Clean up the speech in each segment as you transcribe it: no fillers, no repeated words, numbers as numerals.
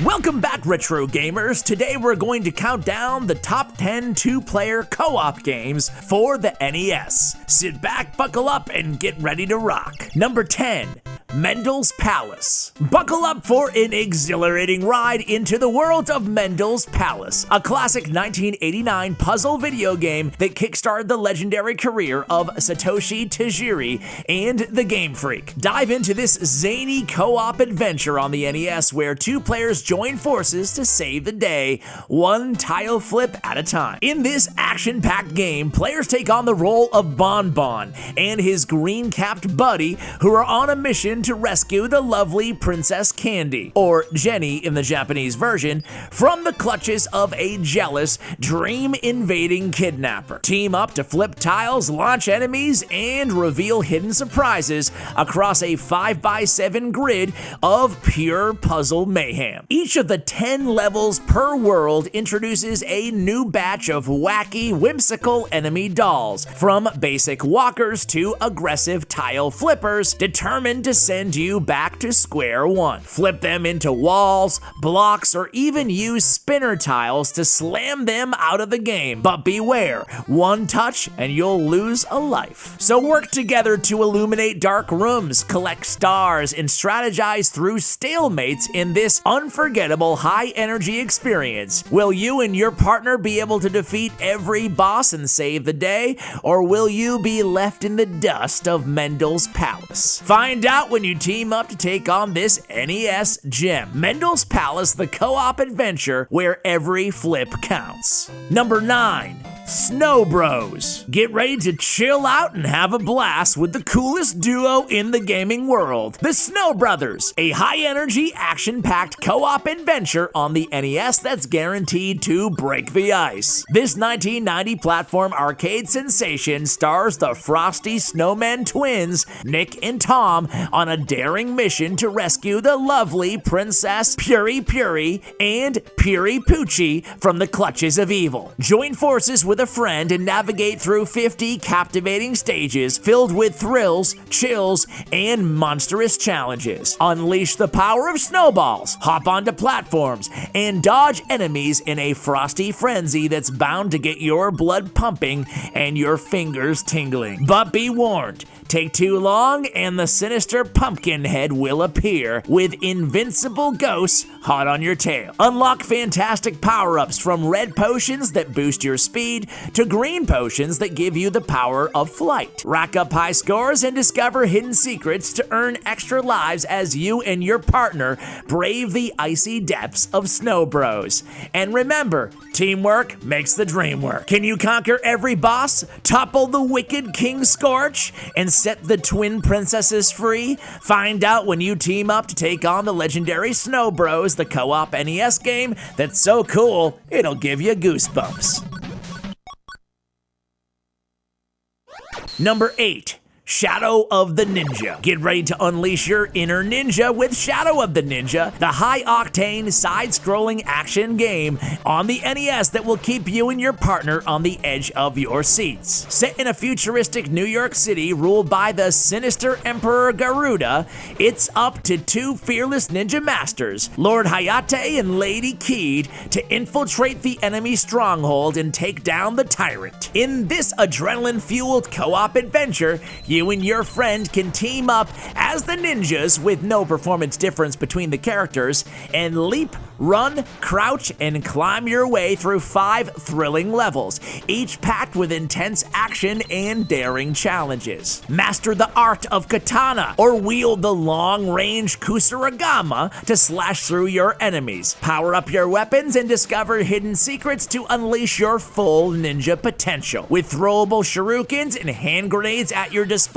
Welcome back, retro gamers. Today we're going to count down the top 10 two-player co-op games for the NES. Sit back, buckle up, and get ready to rock. Number 10. Mendel's Palace. Buckle up for an exhilarating ride into the world of Mendel's Palace, a classic 1989 puzzle video game that kickstarted the legendary career of Satoshi Tajiri and the Game Freak. Dive into this zany co-op adventure on the NES where two players join forces to save the day, one tile flip at a time. In this action-packed game, players take on the role of Bon Bon and his green-capped buddy who are on a mission to rescue the lovely Princess Candy, or Jenny in the Japanese version, from the clutches of a jealous, dream-invading kidnapper. Team up to flip tiles, launch enemies, and reveal hidden surprises across a 5x7 grid of pure puzzle mayhem. Each of the 10 levels per world introduces a new batch of wacky, whimsical enemy dolls, from basic walkers to aggressive tile flippers, determined to send you back to square one. Flip them into walls, blocks, or even use spinner tiles to slam them out of the game. But beware, one touch and you'll lose a life. So work together to illuminate dark rooms, collect stars, and strategize through stalemates in this unforgettable high-energy experience. Will you and your partner be able to defeat every boss and save the day, or will you be left in the dust of Mendel's Palace? Find out when you team up to take on this NES gem. Mendel's Palace, the co-op adventure where every flip counts. Number 9. Snow Bros. Get ready to chill out and have a blast with the coolest duo in the gaming world, the Snow Brothers, a high-energy, action-packed co-op adventure on the NES that's guaranteed to break the ice. This 1990 platform arcade sensation stars the frosty snowmen twins, Nick and Tom, on a daring mission to rescue the lovely Princess Puri Puri and Puri Poochie from the clutches of evil. Join forces with a friend and navigate through 50 captivating stages filled with thrills, chills, and monstrous challenges. Unleash the power of snowballs, hop onto platforms, and dodge enemies in a frosty frenzy that's bound to get your blood pumping and your fingers tingling. But be warned, take too long and the sinister Pumpkinhead will appear with invincible ghosts hot on your tail. Unlock fantastic power-ups from red potions that boost your speed to green potions that give you the power of flight. Rack up high scores and discover hidden secrets to earn extra lives as you and your partner brave the icy depths of Snow Bros. And remember, teamwork makes the dream work. Can you conquer every boss, topple the wicked King Scorch, and set the twin princesses free? Find out when you team up to take on the legendary Snow Bros, the co-op NES game that's so cool, it'll give you goosebumps. Number 8. Shadow of the Ninja. Get ready to unleash your inner ninja with Shadow of the Ninja, the high-octane, side-scrolling action game on the NES that will keep you and your partner on the edge of your seats. Set in a futuristic New York City ruled by the sinister Emperor Garuda, it's up to two fearless ninja masters, Lord Hayate and Lady Keed, to infiltrate the enemy stronghold and take down the tyrant. In this adrenaline-fueled co-op adventure, you and your friend can team up as the ninjas with no performance difference between the characters and leap, run, crouch, and climb your way through 5 thrilling levels, each packed with intense action and daring challenges. Master the art of katana or wield the long-range kusarigama to slash through your enemies. Power up your weapons and discover hidden secrets to unleash your full ninja potential. With throwable shurikens and hand grenades at your disposal,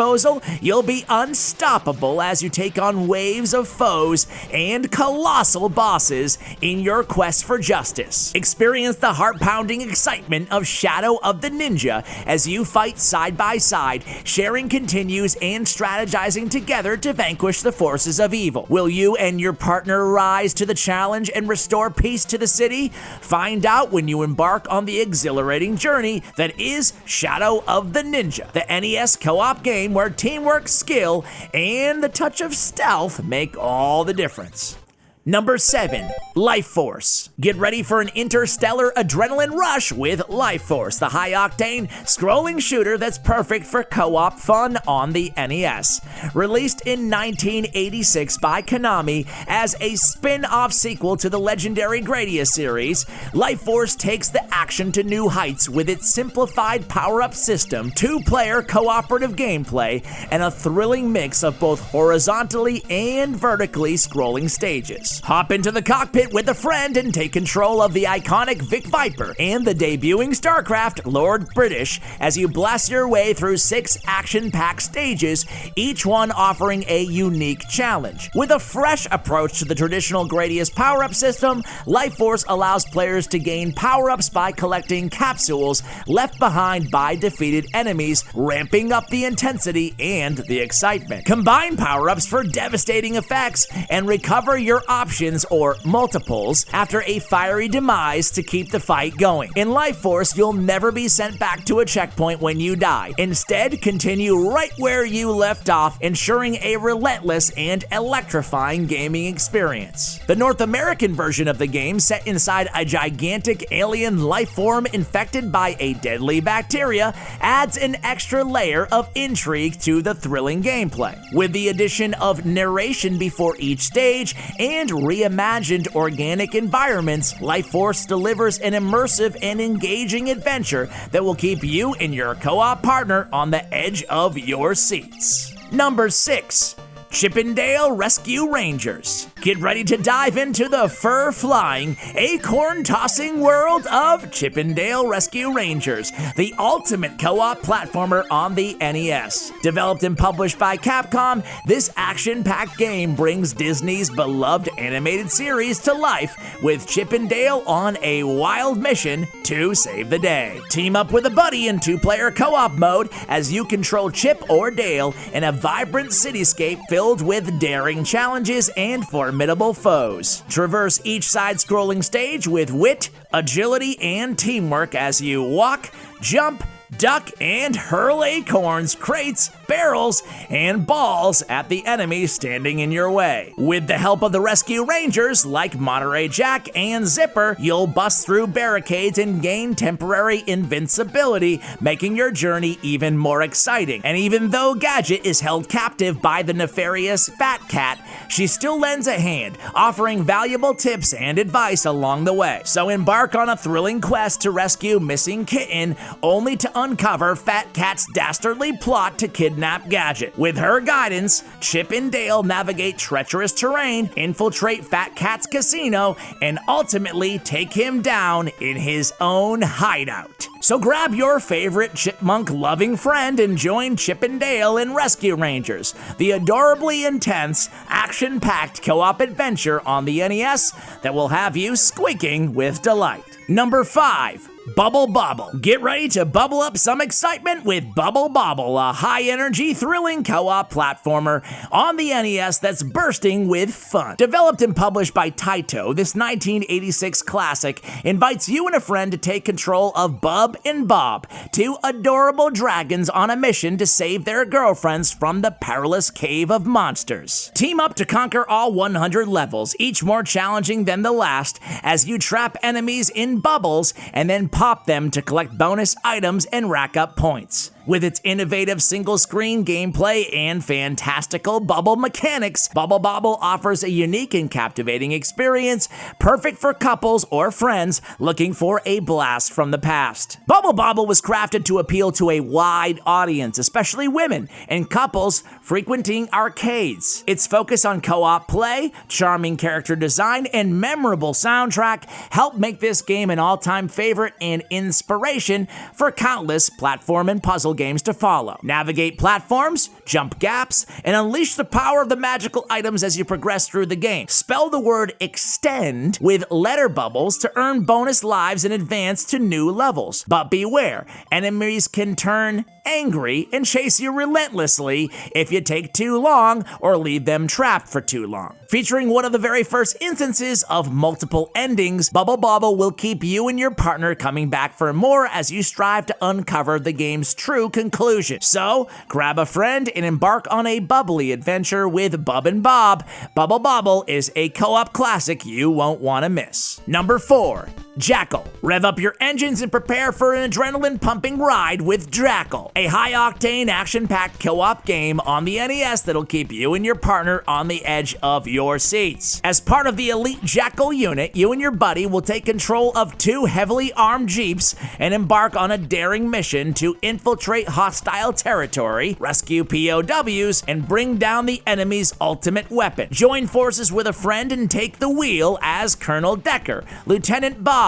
you'll be unstoppable as you take on waves of foes and colossal bosses in your quest for justice. Experience the heart-pounding excitement of Shadow of the Ninja as you fight side by side, sharing continues and strategizing together to vanquish the forces of evil. Will you and your partner rise to the challenge and restore peace to the city? Find out when you embark on the exhilarating journey that is Shadow of the Ninja, the NES co-op game where teamwork, skill, and the touch of stealth make all the difference. Number 7. Life Force. Get ready for an interstellar adrenaline rush with Life Force, the high-octane, scrolling shooter that's perfect for co-op fun on the NES. Released in 1986 by Konami as a spin-off sequel to the legendary Gradius series, Life Force takes the action to new heights with its simplified power-up system, two-player cooperative gameplay, and a thrilling mix of both horizontally and vertically scrolling stages. Hop into the cockpit with a friend and take control of the iconic Vic Viper and the debuting StarCraft Lord British as you blast your way through 6 action-packed stages, each one offering a unique challenge. With a fresh approach to the traditional Gradius power-up system, Life Force allows players to gain power-ups by collecting capsules left behind by defeated enemies, ramping up the intensity and the excitement. Combine power-ups for devastating effects and recover your options or multiples after a fiery demise to keep the fight going. In Life Force, you'll never be sent back to a checkpoint when you die. Instead, continue right where you left off, ensuring a relentless and electrifying gaming experience. The North American version of the game, set inside a gigantic alien life form infected by a deadly bacteria, adds an extra layer of intrigue to the thrilling gameplay. With the addition of narration before each stage and reimagined organic environments, Life Force delivers an immersive and engaging adventure that will keep you and your co-op partner on the edge of your seats. Number 6. Chippendale Rescue Rangers. Get ready to dive into the fur-flying, acorn-tossing world of Chippendale Rescue Rangers, the ultimate co-op platformer on the NES. Developed and published by Capcom, this action-packed game brings Disney's beloved animated series to life with Chippendale on a wild mission to save the day. Team up with a buddy in 2-player co-op mode as you control Chip or Dale in a vibrant cityscape filled with daring challenges and formidable foes. Traverse each side-scrolling stage with wit, agility, and teamwork as you walk, jump, duck, and hurl acorns, crates, barrels, and balls at the enemy standing in your way. With the help of the Rescue Rangers, like Monterey Jack and Zipper, you'll bust through barricades and gain temporary invincibility, making your journey even more exciting. And even though Gadget is held captive by the nefarious Fat Cat, she still lends a hand, offering valuable tips and advice along the way. So embark on a thrilling quest to rescue missing Kitten, only to uncover Fat Cat's dastardly plot to kidnap Gadget. With her guidance, Chip and Dale navigate treacherous terrain, infiltrate Fat Cat's casino, and ultimately take him down in his own hideout. So grab your favorite chipmunk-loving friend and join Chip and Dale in Rescue Rangers, the adorably intense, action-packed co-op adventure on the NES that will have you squeaking with delight. Number 5. Bubble Bobble. Get ready to bubble up some excitement with Bubble Bobble, a high-energy, thrilling co-op platformer on the NES that's bursting with fun. Developed and published by Taito, this 1986 classic invites you and a friend to take control of Bub and Bob, 2 adorable dragons on a mission to save their girlfriends from the perilous cave of monsters. Team up to conquer all 100 levels, each more challenging than the last, as you trap enemies in bubbles and then pop them to collect bonus items and rack up points. With its innovative single-screen gameplay and fantastical bubble mechanics, Bubble Bobble offers a unique and captivating experience, perfect for couples or friends looking for a blast from the past. Bubble Bobble was crafted to appeal to a wide audience, especially women and couples frequenting arcades. Its focus on co-op play, charming character design, and memorable soundtrack helped make this game an all-time favorite and inspiration for countless platform and puzzle games to follow. Navigate platforms, jump gaps, and unleash the power of the magical items as you progress through the game. Spell the word extend with letter bubbles to earn bonus lives and advance to new levels. But beware, enemies can turn angry, and chase you relentlessly if you take too long or leave them trapped for too long. Featuring one of the very first instances of multiple endings, Bubble Bobble will keep you and your partner coming back for more as you strive to uncover the game's true conclusion. So, grab a friend and embark on a bubbly adventure with Bub and Bob. Bubble Bobble is a co-op classic you won't want to miss. Number 4. Jackal. Rev up your engines and prepare for an adrenaline-pumping ride with Jackal, a high-octane, action-packed co-op game on the NES that'll keep you and your partner on the edge of your seats. As part of the elite Jackal unit, you and your buddy will take control of 2 heavily armed jeeps and embark on a daring mission to infiltrate hostile territory, rescue POWs, and bring down the enemy's ultimate weapon. Join forces with a friend and take the wheel as Colonel Decker, Lieutenant Bob,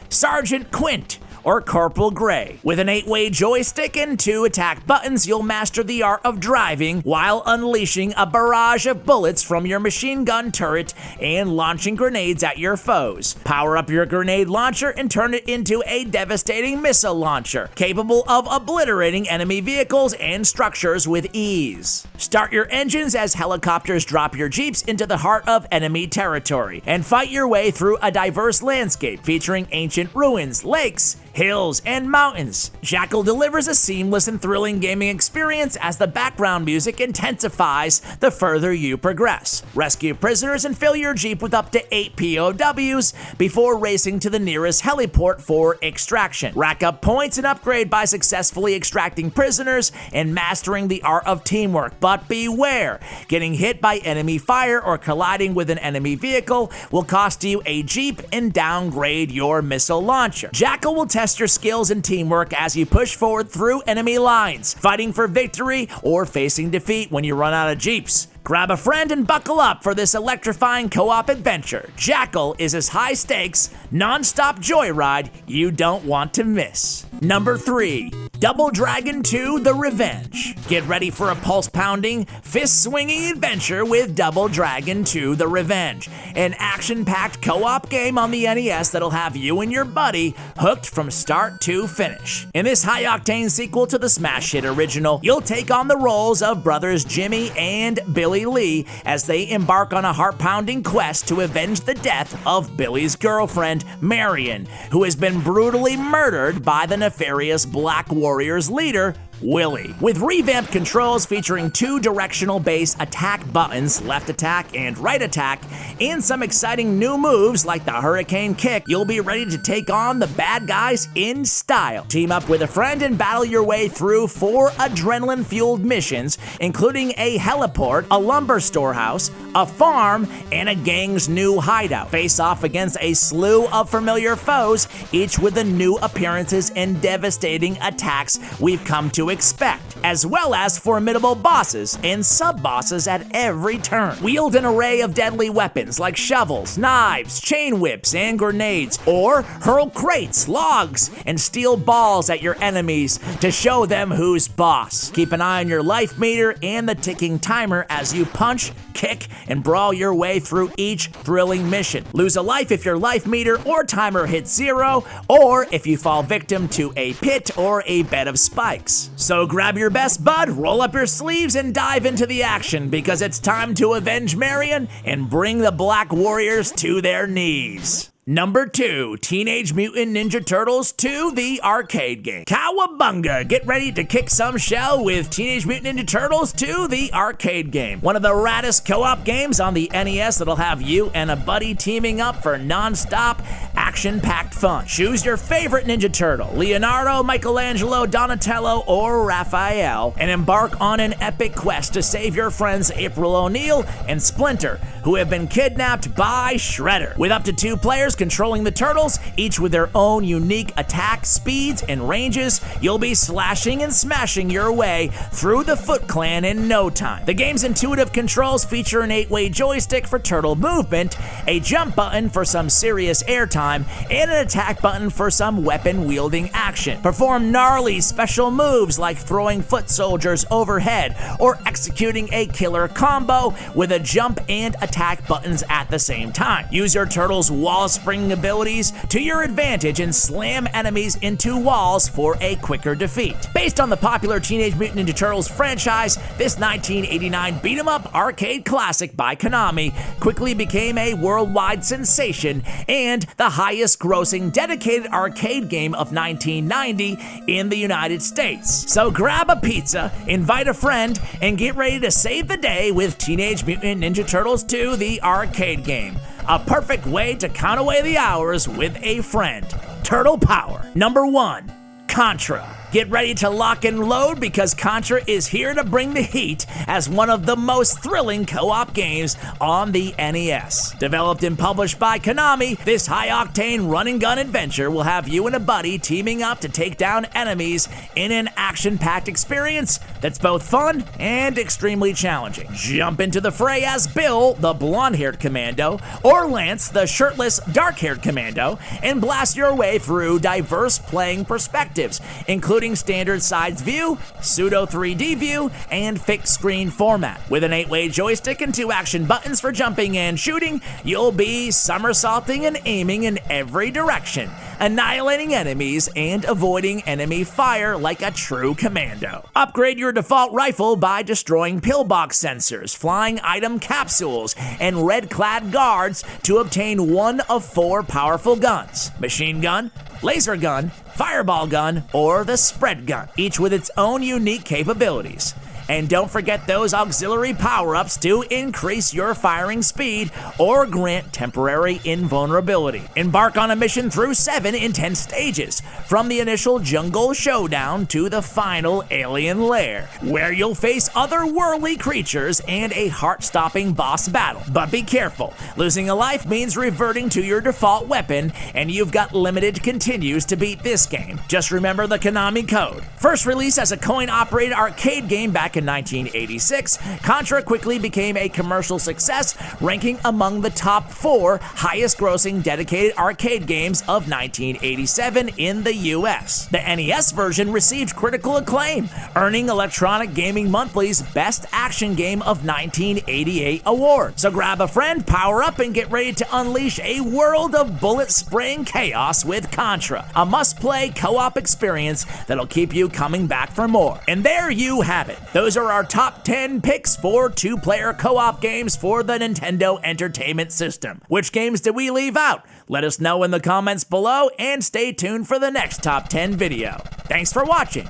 Sergeant Quint, or Corporal Gray. With an 8-way joystick and 2 attack buttons, you'll master the art of driving while unleashing a barrage of bullets from your machine gun turret and launching grenades at your foes. Power up your grenade launcher and turn it into a devastating missile launcher, capable of obliterating enemy vehicles and structures with ease. Start your engines as helicopters drop your jeeps into the heart of enemy territory, and fight your way through a diverse landscape featuring ancient ruins, lakes, hills, and mountains. Jackal delivers a seamless and thrilling gaming experience as the background music intensifies the further you progress. Rescue prisoners and fill your jeep with up to 8 POWs before racing to the nearest heliport for extraction. Rack up points and upgrade by successfully extracting prisoners and mastering the art of teamwork. But beware, getting hit by enemy fire or colliding with an enemy vehicle will cost you a jeep and downgrade your missile launcher. Jackal will test your skills and teamwork as you push forward through enemy lines, fighting for victory or facing defeat when you run out of jeeps. Grab a friend and buckle up for this electrifying co-op adventure. Jackal is as high stakes, non-stop joyride you don't want to miss. Number 3. Double Dragon 2: The Revenge. Get ready for a pulse-pounding, fist-swinging adventure with Double Dragon 2: The Revenge, an action-packed co-op game on the NES that'll have you and your buddy hooked from start to finish. In this high-octane sequel to the smash hit original, you'll take on the roles of brothers Jimmy and Billy Lee as they embark on a heart-pounding quest to avenge the death of Billy's girlfriend, Marion, who has been brutally murdered by the nefarious Black Warriors leader, Willie. With revamped controls featuring 2 directional base attack buttons, left attack and right attack, and some exciting new moves like the Hurricane Kick, you'll be ready to take on the bad guys in style. Team up with a friend and battle your way through 4 adrenaline-fueled missions, including a heliport, a lumber storehouse, a farm, and a gang's new hideout. Face off against a slew of familiar foes, each with the new appearances and devastating attacks we've come to expect, as well as formidable bosses and sub-bosses at every turn. Wield an array of deadly weapons like shovels, knives, chain whips, and grenades, or hurl crates, logs, and steel balls at your enemies to show them who's boss. Keep an eye on your life meter and the ticking timer as you punch, kick, and brawl your way through each thrilling mission. Lose a life if your life meter or timer hits 0, or if you fall victim to a pit or a bed of spikes. So grab your best bud, roll up your sleeves, and dive into the action, because it's time to avenge Marion and bring the Black Warriors to their knees. Number 2, Teenage Mutant Ninja Turtles 2: The Arcade Game. Cowabunga! Get ready to kick some shell with Teenage Mutant Ninja Turtles 2: The Arcade Game. One of the raddest co-op games on the NES that'll have you and a buddy teaming up for non-stop, action-packed fun. Choose your favorite Ninja Turtle, Leonardo, Michelangelo, Donatello, or Raphael, and embark on an epic quest to save your friends April O'Neil and Splinter, who have been kidnapped by Shredder. With up to 2 players controlling the turtles, each with their own unique attack speeds and ranges, you'll be slashing and smashing your way through the Foot Clan in no time. The game's intuitive controls feature an 8-way joystick for turtle movement, a jump button for some serious airtime, gun, and an attack button for some weapon-wielding action. Perform gnarly special moves like throwing foot soldiers overhead or executing a killer combo with a jump and attack buttons at the same time. Use your turtle's wall springing abilities to your advantage and slam enemies into walls for a quicker defeat. Based on the popular Teenage Mutant Ninja Turtles franchise, this 1989 beat-em-up arcade classic by Konami quickly became a worldwide sensation and the highest-grossing dedicated arcade game of 1990 in the United States. So grab a pizza, invite a friend, and get ready to save the day with Teenage Mutant Ninja Turtles 2: The Arcade Game. A perfect way to count away the hours with a friend. Turtle Power. Number 1. Contra. Get ready to lock and load because Contra is here to bring the heat as one of the most thrilling co-op games on the NES. Developed and published by Konami, this high-octane run-and-gun adventure will have you and a buddy teaming up to take down enemies in an action-packed experience that's both fun and extremely challenging. Jump into the fray as Bill, the blonde-haired commando, or Lance, the shirtless, dark-haired commando, and blast your way through diverse playing perspectives, including standard sides view, pseudo 3D view, and fixed screen format. With an 8-way joystick and 2 action buttons for jumping and shooting, you'll be somersaulting and aiming in every direction, annihilating enemies and avoiding enemy fire like a true commando. Upgrade your default rifle by destroying pillbox sensors, flying item capsules, and red-clad guards to obtain one of 4 powerful guns: machine gun, laser gun, fireball gun, or the spread gun, each with its own unique capabilities. And don't forget those auxiliary power-ups to increase your firing speed or grant temporary invulnerability. Embark on a mission through 7 intense stages, from the initial jungle showdown to the final alien lair, where you'll face otherworldly creatures and a heart-stopping boss battle. But be careful, losing a life means reverting to your default weapon, and you've got limited continues to beat this game. Just remember the Konami code. First released as a coin-operated arcade game back in 1986, Contra quickly became a commercial success, ranking among the top 4 highest-grossing dedicated arcade games of 1987 in the US. The NES version received critical acclaim, earning Electronic Gaming Monthly's Best Action Game of 1988 award. So grab a friend, power up, and get ready to unleash a world of bullet-spraying chaos with Contra, a must-play co-op experience that'll keep you coming back for more. And there you have it. Those are our top 10 picks for 2-player co-op games for the Nintendo Entertainment System. Which games did we leave out? Let us know in the comments below and stay tuned for the next top 10 video. Thanks for watching.